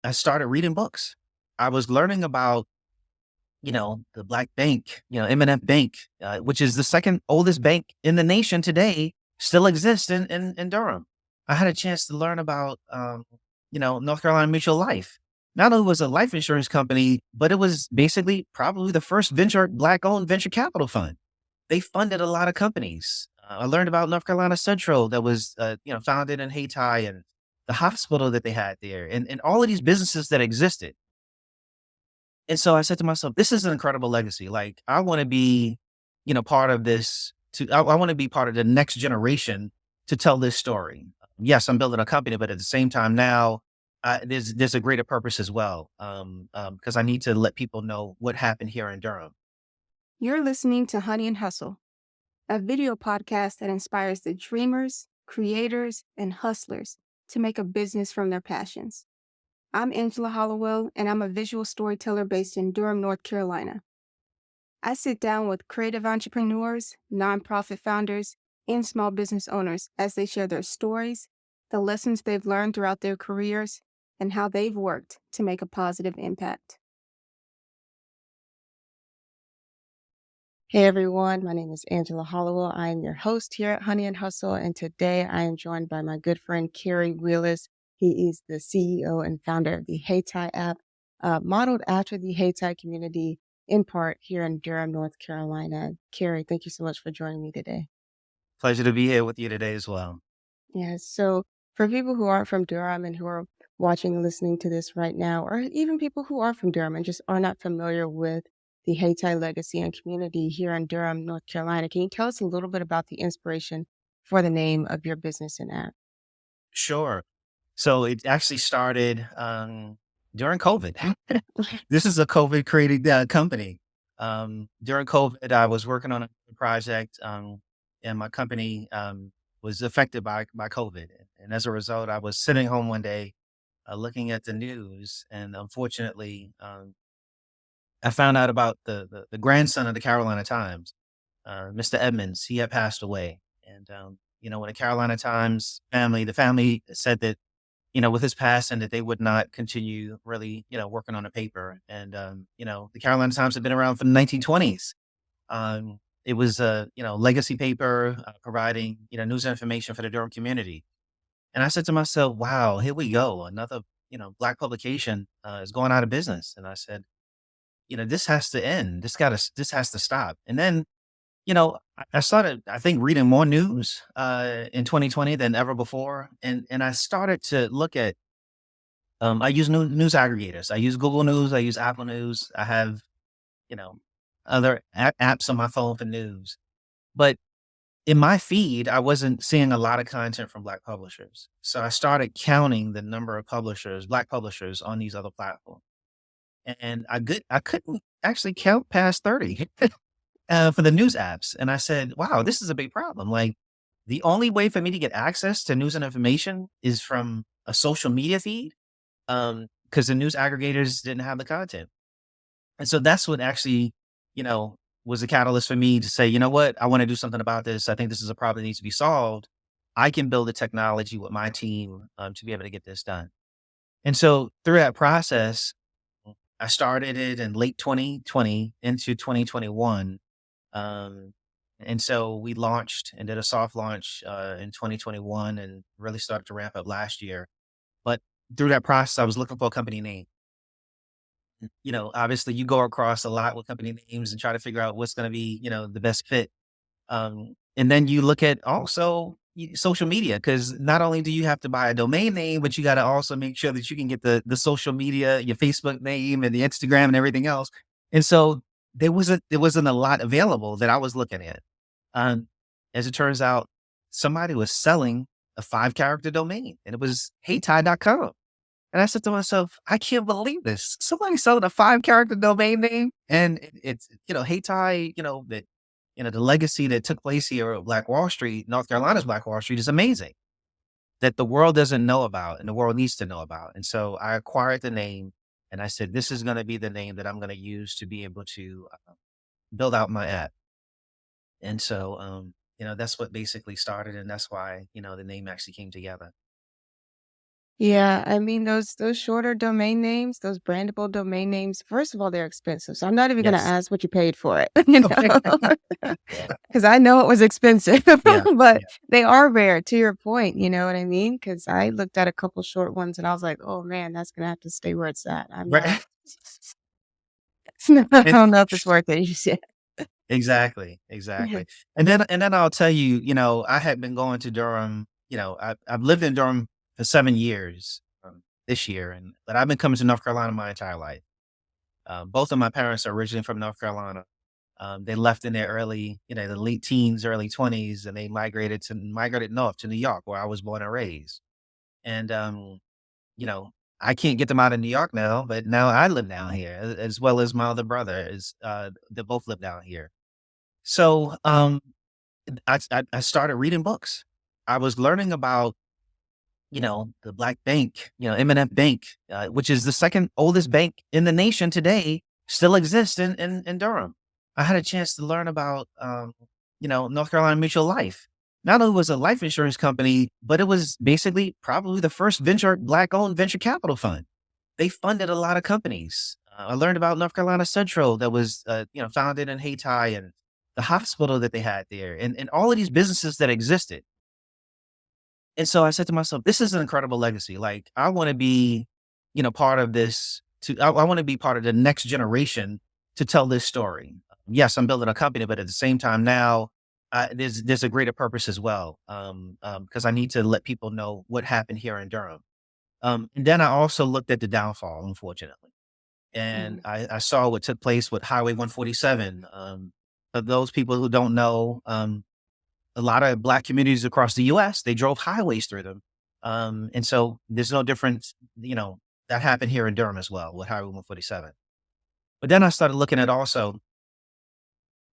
I started reading books. I was learning about, the Black Bank, M&F Bank, which is the second oldest bank in the nation today, still exists in Durham. I had a chance to learn about, North Carolina Mutual Life. Not only was it a life insurance company, but it was basically probably the first Black owned venture capital fund. They funded a lot of companies. I learned about North Carolina Central that was, founded in Hayti and the hospital that they had there and all of these businesses that existed. And so I said to myself, this is an incredible legacy. Like I want to be, part of this I want to be part of the next generation to tell this story. Yes, I'm building a company, but at the same time now, there's a greater purpose as well. Because I need to let people know what happened here in Durham. You're listening to Honey and Hustle, a video podcast that inspires the dreamers, creators, and hustlers to make a business from their passions. I'm Angela Hollowell, and I'm a visual storyteller based in Durham, North Carolina. I sit down with creative entrepreneurs, nonprofit founders, and small business owners as they share their stories, the lessons they've learned throughout their careers, and how they've worked to make a positive impact. Hey everyone, my name is Angela Hollowell. I am your host here at Honey and Hustle, and today I am joined by my good friend Cary Wheelous. He is the CEO and founder of the Hayti app, modeled after the Hayti community in part here in Durham, North Carolina. Cary, thank you so much for joining me today. Pleasure to be here with you today as well. Yeah, so for people who aren't from Durham and who are watching and listening to this right now, or even people who are from Durham and just are not familiar with the Hayti legacy and community here in Durham, North Carolina, can you tell us a little bit about the inspiration for the name of your business and app? Sure. So it actually started during COVID. This is a COVID created company. During COVID, I was working on a project, and my company was affected by COVID. And as a result, I was sitting home one day looking at the news, and unfortunately, I found out about the grandson of the Carolina Times, Mr. Edmonds. He had passed away, and when the Carolina Times the family said that with his passing that they would not continue really, working on a paper. And, the Carolina Times had been around from the 1920s. It was a, legacy paper providing, news and information for the Durham community. And I said to myself, wow, here we go. Another, black publication is going out of business. And I said, this has to end. This has to stop. And then, I started, I think, reading more news in 2020 than ever before. And I started to look at I use news aggregators. I use Google News. I use Apple News. I have, you know, other apps on my phone for news. But in my feed, I wasn't seeing a lot of content from Black publishers. So I started counting the number of publishers, Black publishers on these other platforms. And I couldn't actually count past 30 for the news apps. And I said, wow, this is a big problem. Like the only way for me to get access to news and information is from a social media feed because the news aggregators didn't have the content. And so that's what actually, was a catalyst for me to say, you know what, I want to do something about this. I think this is a problem that needs to be solved. I can build the technology with my team to be able to get this done. And so through that process, I started it in late 2020 into 2021. Um, and so we launched and did a soft launch in 2021 and really started to ramp up last year. But through that process, I was looking for a company name. Obviously you go across a lot with company names and try to figure out what's going to be, the best fit. And then you look at also social media, because not only do you have to buy a domain name, but you got to also make sure that you can get the social media, your Facebook name and the Instagram and everything else. And so there wasn't a lot available that I was looking at. Um, as it turns out, somebody was selling a 5 character domain and it was heytie.com. And I said to myself, I can't believe this. Somebody selling a 5 character domain name and it's, Hayti, the legacy that took place here at Black Wall Street, North Carolina's Black Wall Street is amazing that the world doesn't know about and the world needs to know about. And so I acquired the name and I said, this is going to be the name that I'm going to use to be able to build out my app. And so, that's what basically started. And that's why, the name actually came together. Yeah, I mean those shorter domain names, those brandable domain names, first of all, they're expensive. So I'm not even gonna Yes. ask what you paid for it, you Okay. know, because I know it was expensive, Yeah. but Yeah. they are rare to your point, you know what I mean? Because I looked at a couple short ones and I was like, oh man, that's gonna have to stay where it's at. I'm not Right. I And don't know if it's worth it. You said. exactly, Yeah. exactly. And then I'll tell you, I had been going to Durham, I've lived in Durham for 7 years, this year, but I've been coming to North Carolina my entire life. Both of my parents are originally from North Carolina. They left in their the late teens, early 20s, and they migrated north to New York, where I was born and raised. And you know, I can't get them out of New York now, but now I live down here, as well as my other brother is they both live down here. So I started reading books. I was learning about the Black Bank, M&F Bank, which is the second oldest bank in the nation today, still exists in Durham. I had a chance to learn about, North Carolina Mutual Life. Not only was it a life insurance company, but it was basically probably the first Black owned venture capital fund. They funded a lot of companies. I learned about North Carolina Central that was, founded in Hayti, and the hospital that they had there, and all of these businesses that existed. And so I said to myself, this is an incredible legacy. Like, I want to be, part of this I want to be part of the next generation to tell this story. Yes, I'm building a company, but at the same time now, there's a greater purpose as well. Because I need to let people know what happened here in Durham. And then I also looked at the downfall, unfortunately. And Mhm. I saw what took place with Highway 147. For those people who don't know, a lot of Black communities across the US, they drove highways through them. And so there's no difference, that happened here in Durham as well with Highway 147. But then I started looking at also,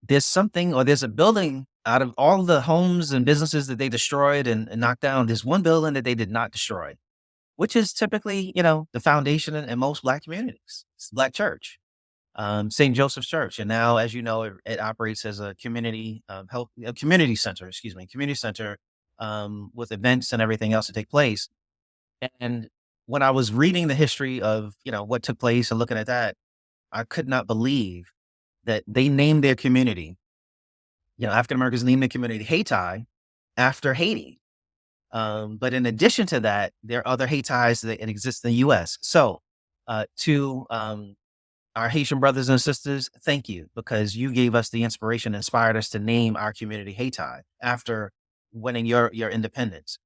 there's a building out of all the homes and businesses that they destroyed and knocked down. There's one building that they did not destroy, which is typically, the foundation in most Black communities. It's the Black church, St. Joseph's Church. And now, as you know, it operates as a a community center, excuse me, community center, with events and everything else to take place. And when I was reading the history of, what took place and looking at that, I could not believe that they named their community, African Americans named their community Hayti after Haiti. But in addition to that, there are other Haitis that exist in the US. So, to our Haitian brothers and sisters, thank you, because you gave us the inspiration, inspired us to name our community Hayti after winning your independence.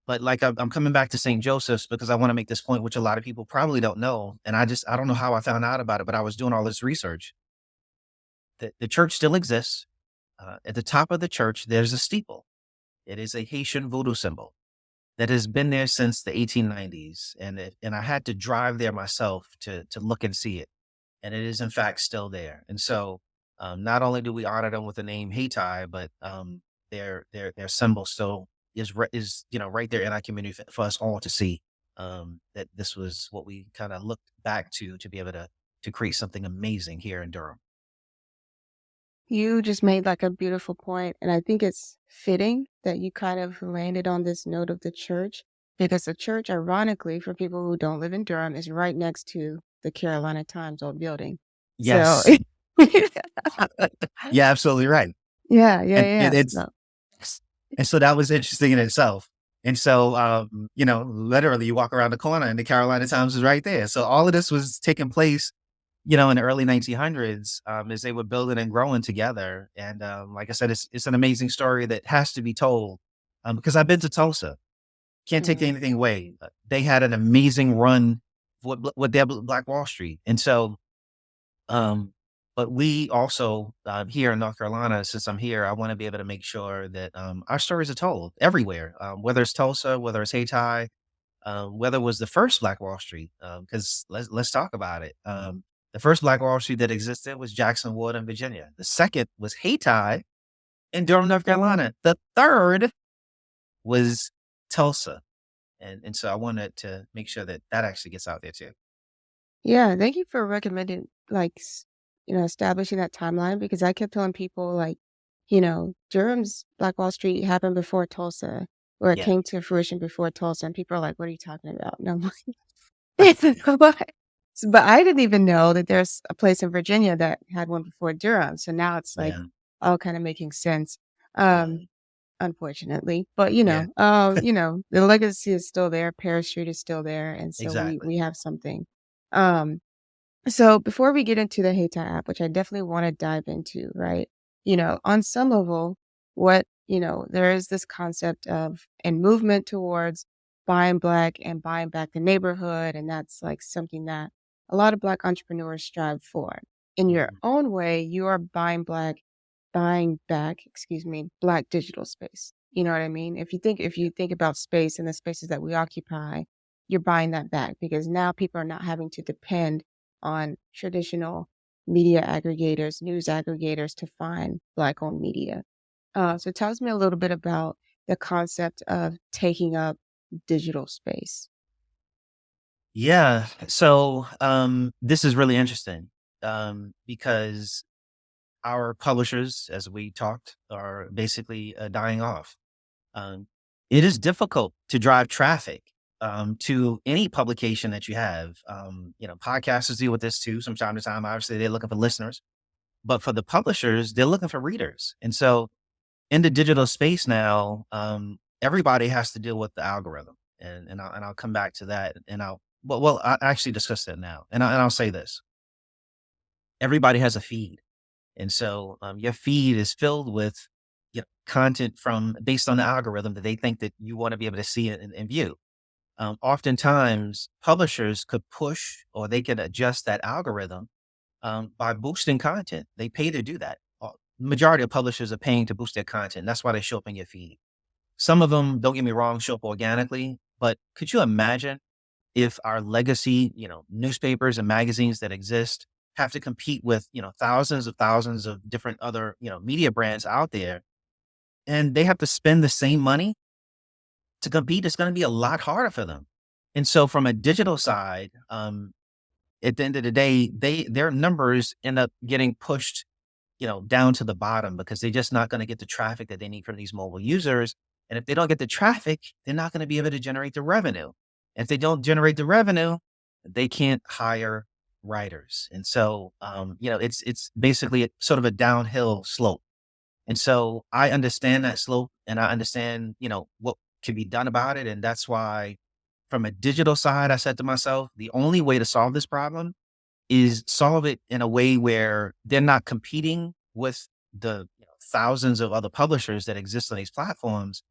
But like I'm coming back to St. Joseph's because I want to make this point, which a lot of people probably don't know, and I don't know how I found out about it, but I was doing all this research. The church still exists. At the top of the church, there's a steeple. It is a Haitian voodoo symbol that has been there since the 1890s, and I had to drive there myself to look and see it, and it is in fact still there. And so, not only do we honor them with the name Hayti, but their symbol still is right there in our community for us all to see. That this was what we kind of looked back to be able to create something amazing here in Durham. You just made like a beautiful point, and I think it's fitting that you kind of landed on this note of the church because the church, ironically, for people who don't live in Durham, is right next to the Carolina Times old building. So, Yes, yeah, absolutely right. yeah, yeah, And yeah. it, it's So, And so that was interesting in itself. And so, literally you walk around the corner and the Carolina Times is right there. So all of this was taking place, in the early 1900s, as they were building and growing together. And like I said, it's an amazing story that has to be told, because I've been to Tulsa. Can't take mhm. anything away. They had an amazing run with their Black Wall Street. And so, um, but we also, here in North Carolina, since I'm here, I want to be able to make sure that our stories are told everywhere, whether it's Tulsa, whether it's Hayti, whether it was the first Black Wall Street. Because let's talk about it. The first Black Wall Street that existed was Jackson Wood in Virginia. The second was Hayti in Durham, North Carolina. The third was Tulsa, and so I wanted to make sure that that actually gets out there too. Yeah, thank you for recommending, like, establishing that timeline because I kept telling people, like, Durham's Black Wall Street happened before Tulsa. or it Yeah, came to fruition before Tulsa, and people are like, "What are you talking about?" And I'm like, "What?" But I didn't even know that there's a place in Virginia that had one before Durham, so now it's, like, yeah, all kinda making sense, um, mhm, unfortunately, but, yeah, the legacy is still there, Paris Street is still there, and so exactly. we have something. Um so before we get into the Hayti app, which I definitely want to dive into, right? On some level, there is this concept of and movement towards buying black and buying back the neighborhood. And that's like something that a lot of black entrepreneurs strive for. In your Mhm. own way, you are buying back, black digital space. You know what I mean? If you think about space and the spaces that we occupy, you're buying that back because now people are not having to depend on traditional media aggregators, news aggregators to find Black owned media. So tell me a little bit about the concept of taking up digital space. Yeah, so, this is really interesting, because our publishers, as we talked, are basically, dying off. Um, it is difficult to drive traffic, to any publication that you have. Podcasters deal with this too from time to time. Obviously, they're looking for listeners, but for the publishers, they're looking for readers. And so, in the digital space now, everybody has to deal with the algorithm, and I'll come back to that, and I actually discuss that now, and I'll say this: everybody has a feed, and so your feed is filled with content from based on the algorithm that they think that you want to be able to see and view. Oftentimes, publishers could push or they can adjust that algorithm by boosting content. They pay to do that. Majority of publishers are paying to boost their content. That's why they show up in your feed. Some of them, don't get me wrong, show up organically. But could you imagine if our legacy, newspapers and magazines that exist have to compete with, thousands of different other, media brands out there, and they have to spend the same money to compete? It's going to be a lot harder for them. And so from a digital side, at the end of the day, their numbers end up getting pushed, down to the bottom because they're just not going to get the traffic that they need from these mobile users. And if they don't get the traffic, they're not going to be able to generate the revenue. And if they don't generate the revenue, they can't hire writers. And so, it's basically sort of a downhill slope. And so I understand that slope and I understand, what can be done about it. And that's why from a digital side, I said to myself, the only way to solve this problem is solve it in a way where they're not competing with the thousands of other publishers that exist on these platforms,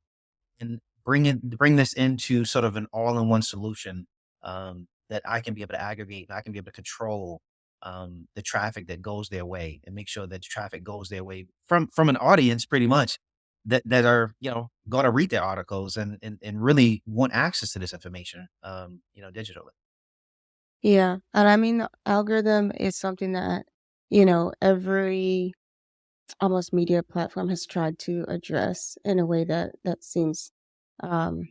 and bring this into sort of an all-in-one solution, that I can be able to aggregate and I can be able to control the traffic that goes their way and make sure that traffic goes their way from an audience pretty much that are going to read their articles and really want access to this information digitally. Yeah. And I mean, the algorithm is something that, every almost media platform has tried to address in a way that seems um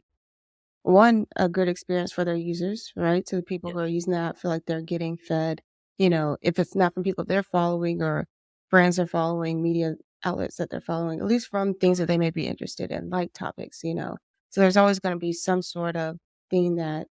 one, a good experience for their users, right? So the people Yeah. who are using the app feel like they're getting fed, if it's not from people they're following or brands they're following, media outlets that they're following, at least from things that they may be interested in, like topics. So there's always going to be some sort of thing that,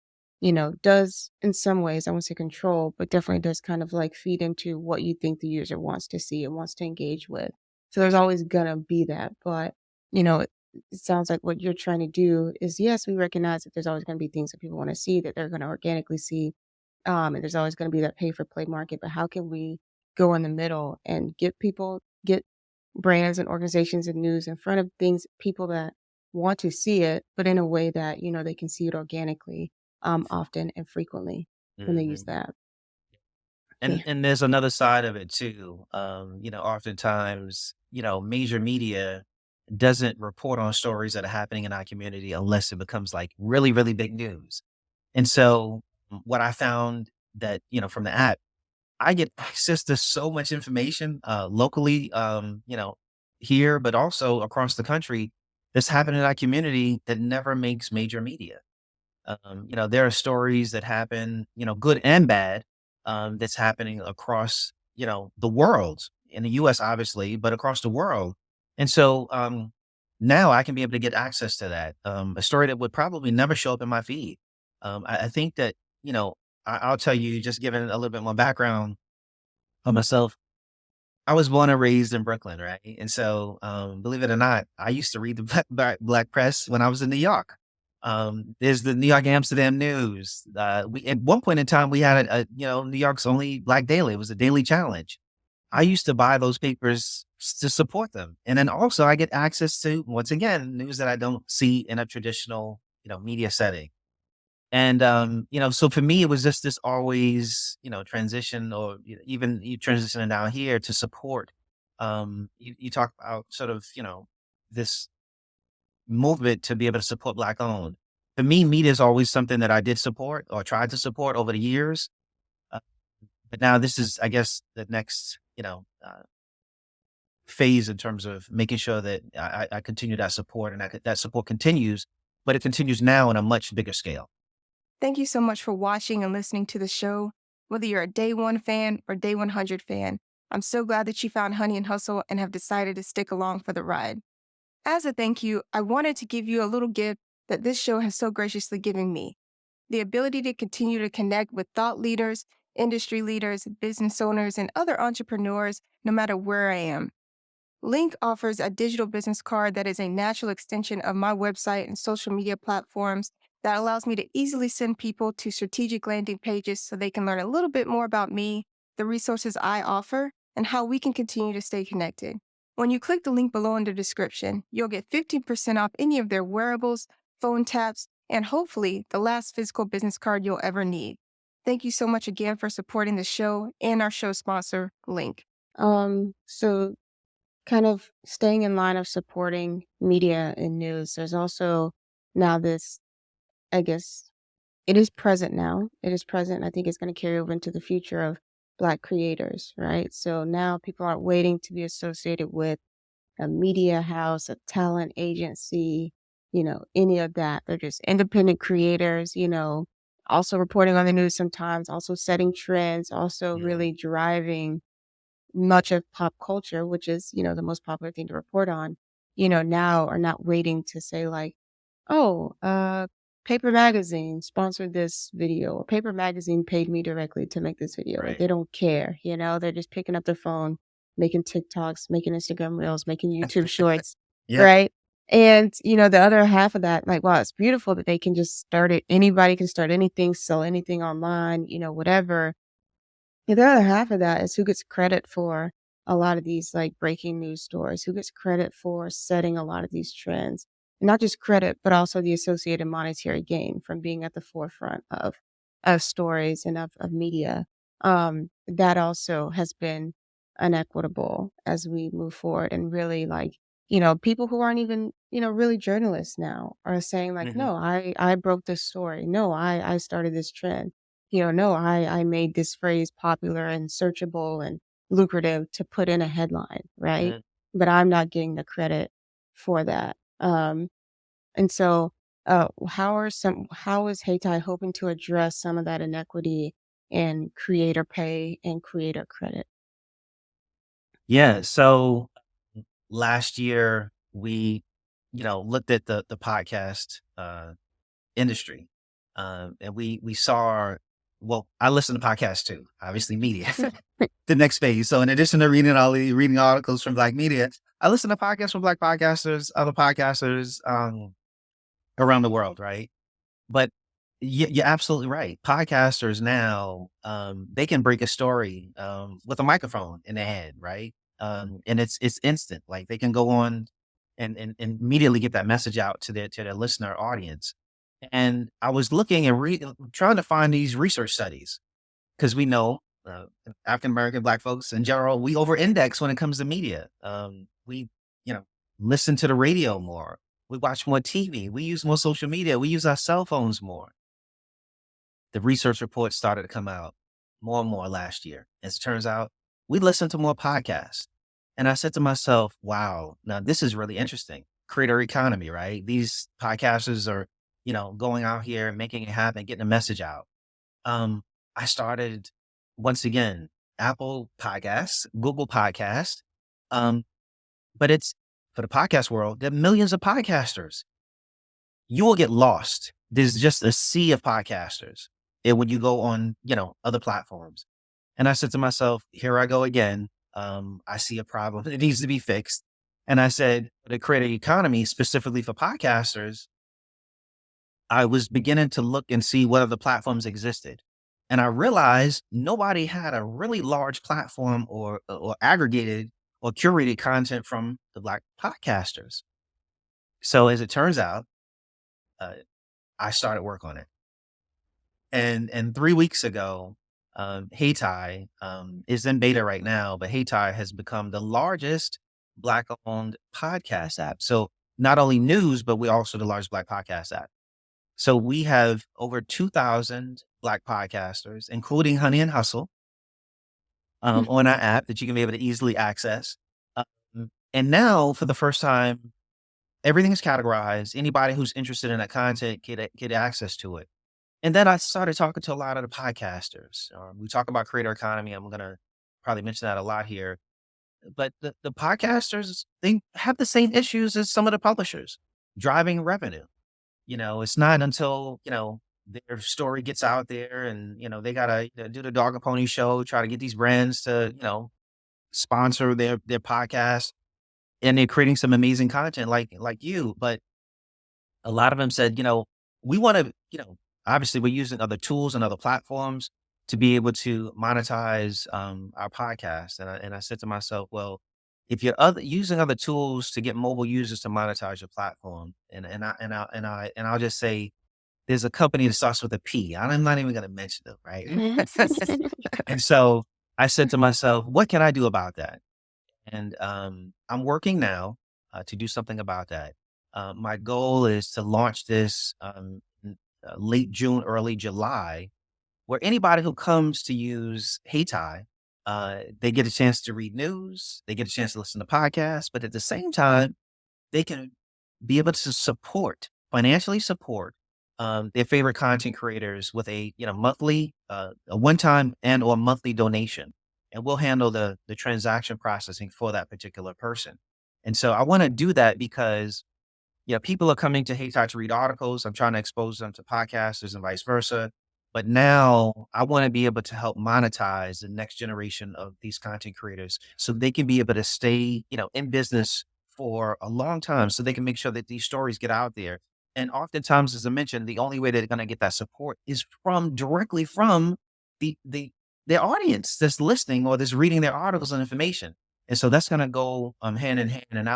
does in some ways, I won't say control, but definitely does kind of like feed into what you think the user wants to see and wants to engage with. So there's always going to be that. But, you know, it sounds like what you're trying to do is, yes, we recognize that there's always going to be things that people want to see that they're going to organically see, and there's always going to be that pay for play market. But how can we go in the middle and get brands and organizations and news in front of people that want to see it, but in a way that they can see it organically, often and frequently when they use Mhm. that. And Yeah. and there's another side of it too. Oftentimes, major media doesn't report on stories that are happening in our community unless it becomes like really, really big news. And so what I found that, from the app, I get access to so much information locally, here, but also across the country that's happening in our community that never makes major media. There are stories that happen, good and bad, that's happening across, the world in the US, obviously, but across the world. And so, now I can be able to get access to that. A story that would probably never show up in my feed. I think that, you know, I'll tell you, just giving a little bit more background on myself. I was born and raised in Brooklyn, right? And so, believe it or not, I used to read the black press when I was in New York. There's the New York Amsterdam News. We at one point in time we had New York's only black daily. It was a daily challenge. I used to buy those papers to support them, and then also I get access to, once again, news that I don't see in a traditional media setting. And, so for me, it was just this always, transition, or even you transitioning down here to support. You talk about sort of, this movement to be able to support Black owned. For me, media is always something that I did support or tried to support over the years. Uh, but now this is, I guess, the next, phase in terms of making sure that I continue that support, and that support continues, but it continues now on a much bigger scale. Thank you so much for watching and listening to the show. Whether you're a day one fan or day 100 fan, I'm so glad that you found Honey and Hustle and have decided to stick along for the ride. As a thank you, I wanted to give you a little gift that this show has so graciously given me: the ability to continue to connect with thought leaders, industry leaders, business owners, and other entrepreneurs no matter where I am. Link offers a digital business card that is a natural extension of my website and social media platforms that allows me to easily send people to strategic landing pages so they can learn a little bit more about me, the resources I offer, and how we can continue to stay connected. When you click the link below in the description, you'll get 15% off any of their wearables, phone taps, and hopefully the last physical business card you'll ever need. Thank you so much again for supporting the show and our show sponsor, Link. So kind of staying in line of supporting media and news, there's also now this, I guess, it is present now. It is present. I think it's going to carry over into the future of Black creators, right? So now people aren't waiting to be associated with a media house, a talent agency, any of that. They're just independent creators, also reporting on the news sometimes, also setting trends, also Mhm. really driving much of pop culture, which is, the most popular thing to report on, now are not waiting to say like, oh, Paper Magazine sponsored this video, or Paper Magazine paid me directly to make this video. Like Right. they don't care, they're just picking up their phone, making TikToks, making Instagram reels, making YouTube shorts, Yep. right? And, the other half of that, like, wow, it's beautiful that they can just start it. Anybody can start anything, sell anything online, whatever. The other half of that is who gets credit for a lot of these like breaking news stories, who gets credit for setting a lot of these trends. And not just credit, but also the associated monetary gain from being at the forefront of stories and of media. That also has been inequitable as we move forward, and really like, people who aren't even, really journalists now are saying like, Mhm. no, I broke this story. No, I started this trend. No, I made this phrase popular and searchable and lucrative to put in a headline, right? Mhm. But I'm not getting the credit for that. And so, how is Hayti hoping to address some of that inequity in creator pay and creator credit? Yeah. So last year we, looked at the podcast industry, and we saw. Well, I listen to podcasts too, obviously media. The next phase. So in addition to reading articles from Black media, I listen to podcasts from Black podcasters, other podcasters around the world, right? But you're absolutely right. Podcasters now, they can break a story with a microphone in their head, right? And it's instant. Like they can go on and immediately get that message out to their listener audience. And I was looking and trying to find these research studies, because we know African American Black folks in general, we over index when it comes to media. We, you know, listen to the radio more. We watch more TV. We use more social media. We use our cell phones more. The research reports started to come out more and more last year. As it turns out, we listen to more podcasts. And I said to myself, wow, now this is really interesting. Creator economy, right? These podcasters are, going out here and making it happen, getting a message out. um, I started, once again, Apple Podcasts, Google Podcasts, um, but it's for the podcast world, there are millions of podcasters. You will get lost. There's just a sea of podcasters. And when you go on, other platforms. And I said to myself, here I go again. I see a problem. It needs to be fixed. And I said, to create an economy specifically for podcasters, I was beginning to look and see what other platforms existed. And I realized nobody had a really large platform or aggregated or curated content from the Black podcasters. So as it turns out, uh, I started work on it. And 3 weeks ago, Hayti is in beta right now, but Hayti has become the largest Black-owned podcast app. So not only news, but we're also the largest Black podcast app. So we have over 2,000 Black podcasters, including Honey and Hustle, on our app that you can be able to easily access. And now, for the first time, everything is categorized. Anybody who's interested in that content get access to it. And then I started talking to a lot of the podcasters. We talk about creator economy. I'm going to probably mention that a lot here. But the podcasters, they have the same issues as some of the publishers, driving revenue. It's not until, their story gets out there and, they got to do the dog and pony show, try to get these brands to, sponsor their podcast. And they're creating some amazing content like you. But a lot of them said, we want to, obviously we're using other tools and other platforms to be able to monetize our podcast. And I said to myself, well, if you're using other tools to get mobile users to monetize your platform, and I'll just say there's a company that starts with a P. I'm not even going to mention it, right? And so I said to myself, what can I do about that? And I'm working now to do something about that. My goal is to launch this late June, early July, where anybody who comes to use Hayti, they get a chance to read news, they get a chance to listen to podcasts, but at the same time, they can be able to financially support their favorite content creators with a monthly, a one time and or monthly donation, and we'll handle the transaction processing for that particular person. And so I want to do that because people are coming to Hayti to read articles. I'm trying to expose them to podcasters and vice versa. But now I want to be able to help monetize the next generation of these content creators so they can be able to stay, in business for a long time so they can make sure that these stories get out there. And oftentimes, as I mentioned, the only way they're going to get that support is directly from the their audience that's listening or that's reading their articles and information. And so that's going to go hand in hand, and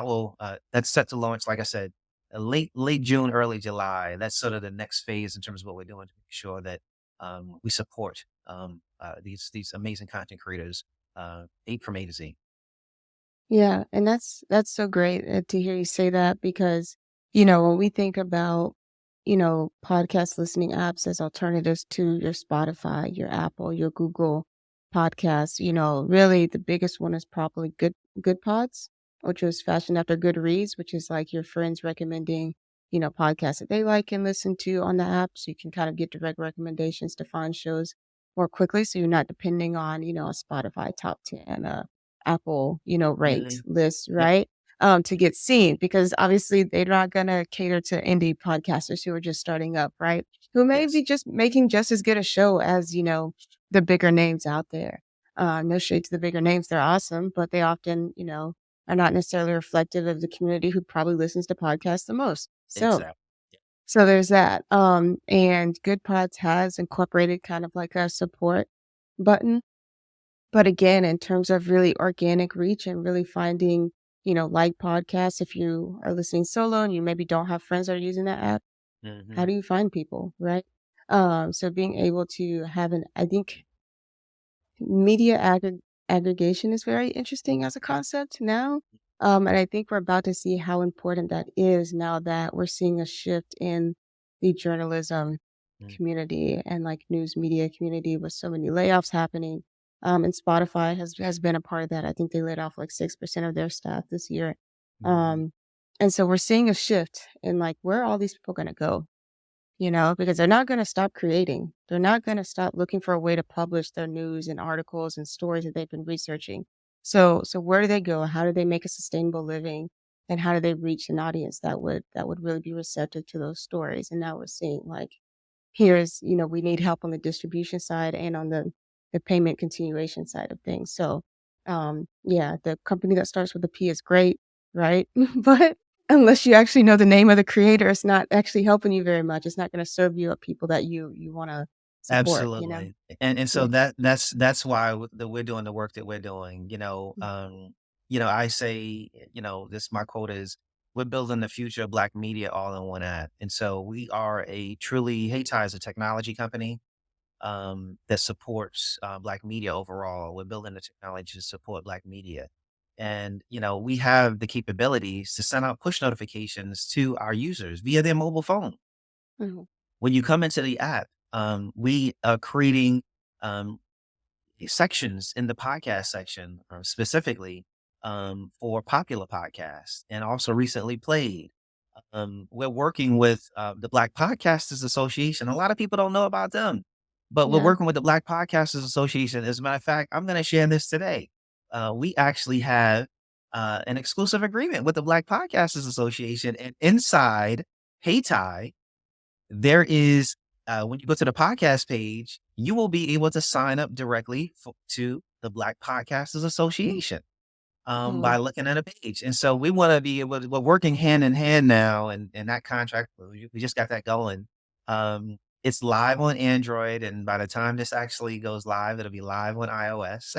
that's set to launch, like I said, late June, early July. That's sort of the next phase in terms of what we're doing to make sure that we support these amazing content creators, from A to Z. Yeah, and that's so great to hear you say that because, when we think about, podcast listening apps as alternatives to your Spotify, your Apple, your Google podcasts, really the biggest one is probably Good Pods, which was fashioned after Goodreads, which is like your friends recommending, podcasts that they like and listen to on the app. So you can kind of get direct recommendations to find shows more quickly. So you're not depending on, a Spotify top 10, Apple, ranked Mhm. lists, Yep. right? To get seen because obviously they're not gonna cater to indie podcasters who are just starting up, right? Who may Yes. be just making just as good a show as, the bigger names out there. No shade to the bigger names, they're awesome, but they often, are not necessarily reflective of the community who probably listens to podcasts the most. So Exactly. so there's that. And Good Pods has incorporated kind of like a support button but again, in terms of really organic reach and really finding, like podcasts, if you are listening solo and you maybe don't have friends that are using that app, how Hmm. do you find people, right? So being able to have I think media aggregation is very interesting as a concept now. And I think we're about to see how important that is now that we're seeing a shift in the journalism community and like news media community with so many layoffs happening. And Spotify has been a part of that. I think they laid off like 6% of their staff this year. Hmm. Um, and so we're seeing a shift in like where are all these people going to go? Because they're not going to stop creating. They're not going to stop looking for a way to publish their news and articles and stories that they've been researching. So where do they go? How do they make a sustainable living? and how do they reach an audience that would really be receptive to those stories. And now we're seeing like here's, we need help on the distribution side and on the payment continuation side of things. So, yeah, the company that starts with a P is great, right? But unless you actually know the name of the creator, it's not actually helping you very much. It's not going to serve you up people that you want to support, you know? Absolutely. And so Yeah. that's why that we're doing the work that we're doing. I say, this my quote is, we're building the future of Black media all in one app. And so we are a truly Hayti is a technology company that supports Black media overall. We're building the technology to support Black media. And, we have the capabilities to send out push notifications to our users via their mobile phone. Mhm. When you come into the app, we are creating um, sections in the podcast section specifically for popular podcasts and also recently played. We're working with the Black Podcasters Association. A lot of people don't know about them, but we're Yeah. working with the Black Podcasters Association. As a matter of fact, I'm going to share this today. We actually have an exclusive agreement with the Black Podcasters Association, and inside Hayti, there is when you go to the podcast page, you will be able to sign up directly to the Black Podcasters Association by Mm. looking at a page. And so we want to be able to, we're working hand in hand now, and that contract, we just got that going. It's live on Android, and by the time this actually goes live, it'll be live on iOS.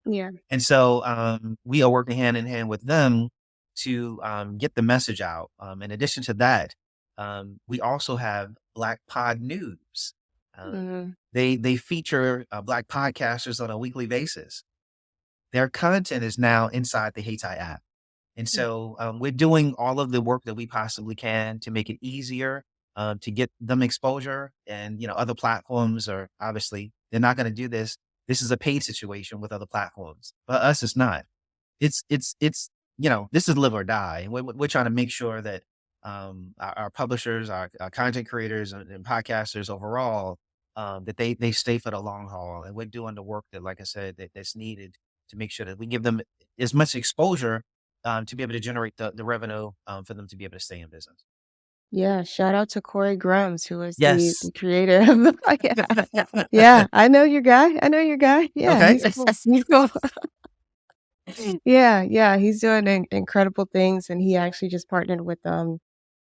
Yeah. And so we are working hand in hand with them to get the message out. In addition to that, we also have Black Pod News. Uh, Mhm. they feature Black podcasters on a weekly basis. Their content is now inside the Hayti app. And Mm. so we're doing all of the work that we possibly can to make it easier to get them exposure. And, other platforms are obviously, they're not going to do this. This is a paid situation with other platforms. But us, it's not. It's this is live or die. And we're trying to make sure that our publishers, our content creators, and podcasters overall, that they stay for the long haul. And we're doing the work that, like I said, that's needed to make sure that we give them as much exposure to be able to generate the revenue for them to be able to stay in business. Yeah. Shout out to Corey Grums, who is the Yes. creator of the podcast. Yeah. I know your guy. I know your guy. Yeah. Okay. He's cool. He's cool. Yeah. Yeah. He's doing incredible things. And he actually just partnered with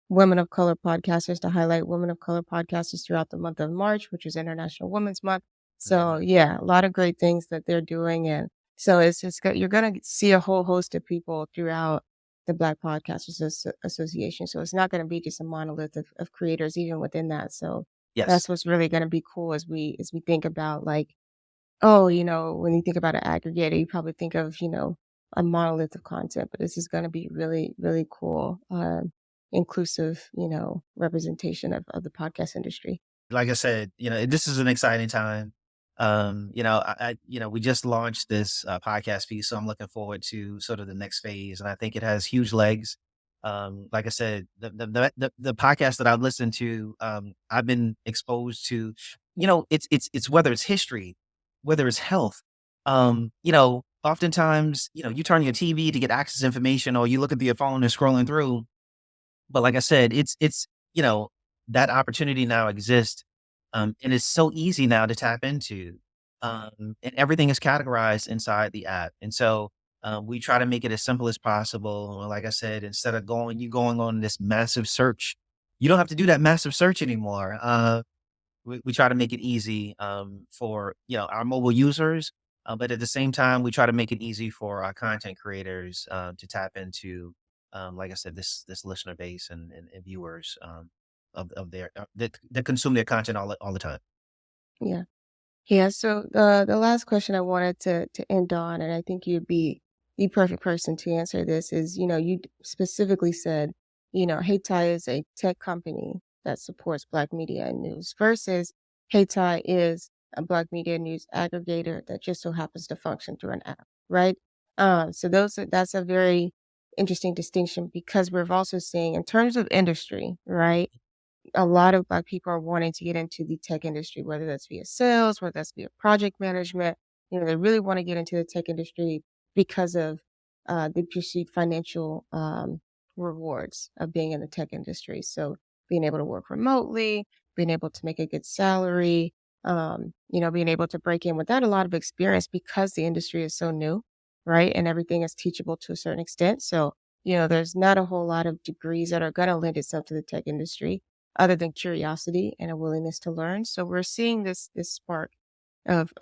women of color podcasters to highlight women of color podcasters throughout the month of March, which is International Women's Month. So Mhm. yeah, a lot of great things that they're doing, and so it's just you're gonna see a whole host of people throughout the Black Podcasters Association. So it's not going to be just a monolith of creators even within that. So Yes. that's what's really going to be cool as we think about like, oh, when you think about an aggregator, you probably think of, a monolith of content, but this is going to be really, really cool, inclusive, representation of the podcast industry. Like I said, this is an exciting time. We just launched this podcast piece, so I'm looking forward to sort of the next phase, and I think it has huge legs. Like I said, the podcast that I've listened to, I've been exposed to, it's whether it's history, whether it's health. Oftentimes, you turn your TV to get access to information, or you look at your phone and scrolling through. But like I said, you know, that opportunity now exists, and it's so easy now to tap into, and everything is categorized inside the app. And so, we try to make it as simple as possible. Like I said, instead of going on this massive search, you don't have to do that massive search anymore. We try to make it easy for our mobile users, but at the same time, we try to make it easy for our content creators to tap into, like I said, this listener base and viewers of their that consume their content all the time. Yeah. Yeah, so the last question I wanted to end on, and I think you'd be the perfect person to answer this is, you specifically said, Hayti is a tech company that supports Black media and news versus Hayti is a Black media news aggregator that just so happens to function through an app, right? So that's a very interesting distinction because we're also seeing in terms of industry, right? A lot of Black people are wanting to get into the tech industry, whether that's via sales, whether that's via project management. They really want to get into the tech industry because of the perceived financial rewards of being in the tech industry. So being able to work remotely, being able to make a good salary, being able to break in without a lot of experience because the industry is so new, right? And everything is teachable to a certain extent. So, there's not a whole lot of degrees that are going to lend itself to the tech industry other than curiosity and a willingness to learn. So we're seeing this spark of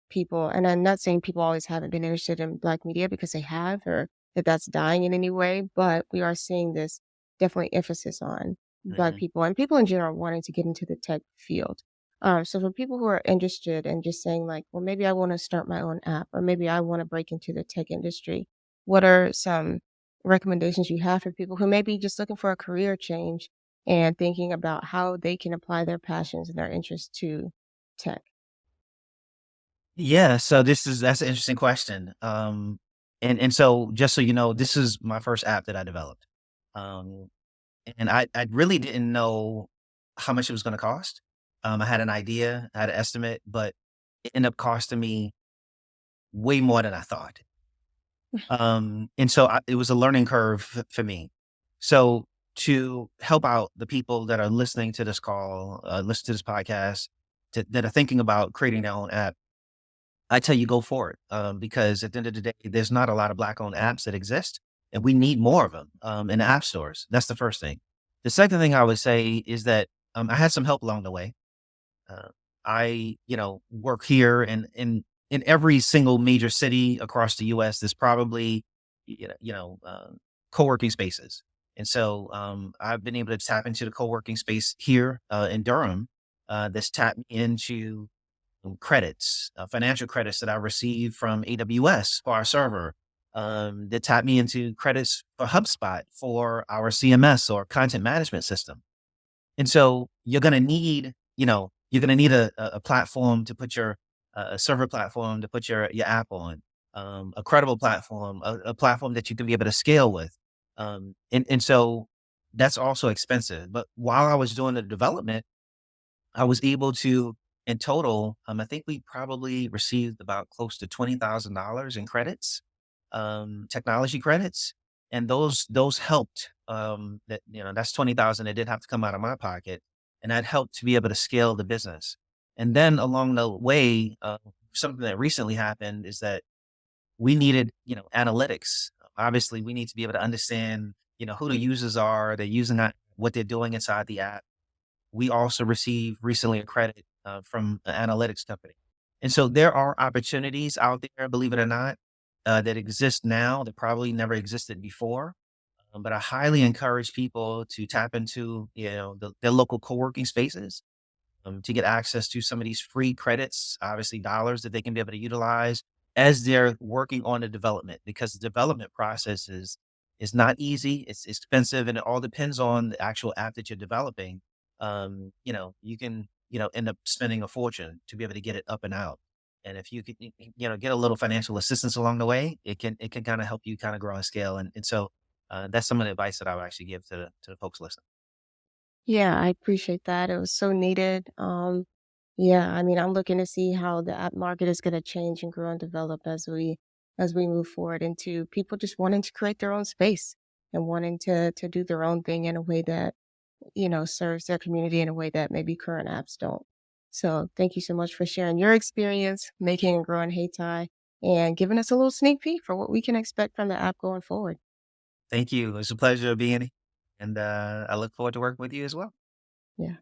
people, and I'm not saying people always haven't been interested in Black media because they have, or that that's dying in any way, but we are seeing this definitely emphasis on Black Mhm. people and people in general wanting to get into the tech field. So for people who are interested and just saying like, well, maybe I want to start my own app, or maybe I want to break into the tech industry, what are some recommendations you have for people who may be just looking for a career change and thinking about how they can apply their passions and their interests to tech? Yeah, so that's an interesting question. And so just so you know, this is my first app that I developed. Um, and I really didn't know how much it was gonna cost. I had an idea, I had an estimate, but it ended up costing me way more than I thought. And so it was a learning curve for me. So to help out the people that are listening to this call, listen to this podcast, that are thinking about creating their own app, I tell you go for it, because at the end of the day, there's not a lot of Black-owned apps that exist, and we need more of them in the app stores. That's the first thing. The second thing I would say is that I had some help along the way. Uh, I work here and in every single major city across the U.S. There's probably co-working spaces, and so I've been able to tap into the co-working space here in Durham. That's tapped me into credits, financial credits that I received from AWS for our server. That tapped me into credits for HubSpot for our CMS or content management system. And so you're gonna need a platform to put a server platform to put your app on, a credible platform, a platform that you can be able to scale with. And so that's also expensive. But while I was doing the development, I was able to, in total, I think we probably received about close to $20,000 in credits, technology credits, and those helped. That's 20,000 that did have to come out of my pocket, and that helped to be able to scale the business. And then along the way, something that recently happened is that we needed, analytics. Obviously, we need to be able to understand, who the users are, they're using that, what they're doing inside the app. We also received recently a credit from an analytics company. And so there are opportunities out there, believe it or not, that exist now that probably never existed before. But I highly encourage people to tap into, their local co-working spaces, to get access to some of these free credits, obviously dollars that they can be able to utilize as they're working on the development, because the development process is not easy. It's expensive, and it all depends on the actual app that you're developing. You can end up spending a fortune to be able to get it up and out. And if you could get a little financial assistance along the way, it can kind of help you kind of grow and scale. And so that's some of the advice that I would actually give to the folks listening. Yeah, I appreciate that. It was so needed. Yeah, I mean, I'm looking to see how the app market is going to change and grow and develop as we move forward into people just wanting to create their own space and wanting to do their own thing in a way that, serves their community in a way that maybe current apps don't. So, thank you so much for sharing your experience making and growing Hayti and giving us a little sneak peek for what we can expect from the app going forward. Thank you. It's a pleasure being here, and I look forward to working with you as well. Yeah.